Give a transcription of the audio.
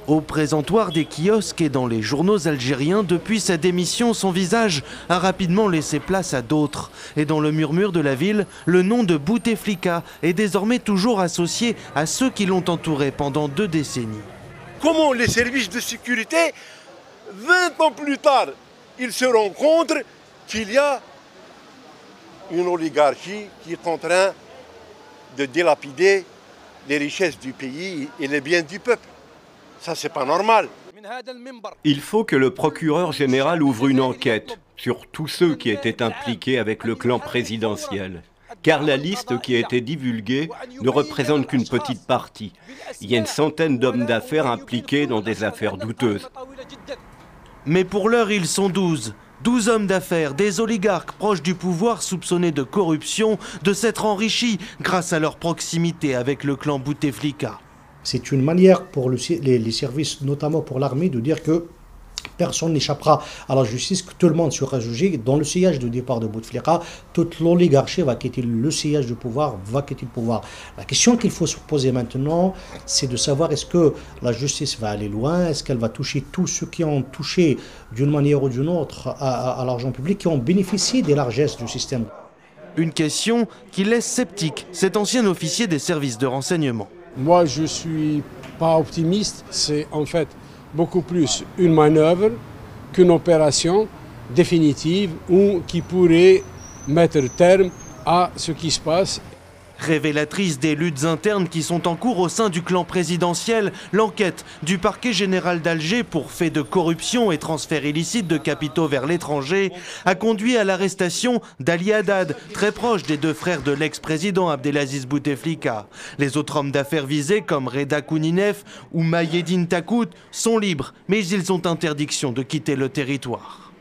Au présentoir des kiosques et dans les journaux algériens, depuis sa démission, son visage a rapidement laissé place à d'autres. Et dans le murmure de la ville, le nom de Bouteflika est désormais toujours associé à ceux qui l'ont entouré pendant 2 décennies. Comment les services de sécurité, 20 ans plus tard, ils se rencontrent qu'il y a une oligarchie qui est en train de dilapider les richesses du pays et les biens du peuple. Ça, c'est pas normal. Il faut que le procureur général ouvre une enquête sur tous ceux qui étaient impliqués avec le clan présidentiel. Car la liste qui a été divulguée ne représente qu'une petite partie. Il y a une centaine d'hommes d'affaires impliqués dans des affaires douteuses. Mais pour l'heure, ils sont 12. 12 hommes d'affaires, des oligarques proches du pouvoir soupçonnés de corruption, de s'être enrichis grâce à leur proximité avec le clan Bouteflika. C'est une manière pour les services, notamment pour l'armée, de dire que personne n'échappera à la justice, que tout le monde sera jugé. Dans le sillage de départ de Bouteflika, toute l'oligarchie va quitter le sillage du pouvoir, va quitter le pouvoir. La question qu'il faut se poser maintenant, c'est de savoir est-ce que la justice va aller loin, est-ce qu'elle va toucher tous ceux qui ont touché d'une manière ou d'une autre à l'argent public, qui ont bénéficié des largesses du système. Une question qui laisse sceptique cet ancien officier des services de renseignement. Moi, je ne suis pas optimiste. C'est en fait beaucoup plus une manœuvre qu'une opération définitive ou qui pourrait mettre terme à ce qui se passe. Révélatrice des luttes internes qui sont en cours au sein du clan présidentiel, l'enquête du parquet général d'Alger pour faits de corruption et transfert illicite de capitaux vers l'étranger a conduit à l'arrestation d'Ali Haddad, très proche des 2 frères de l'ex-président Abdelaziz Bouteflika. Les autres hommes d'affaires visés comme Reda Kouninef ou Maïeddine Takout sont libres, mais ils ont interdiction de quitter le territoire.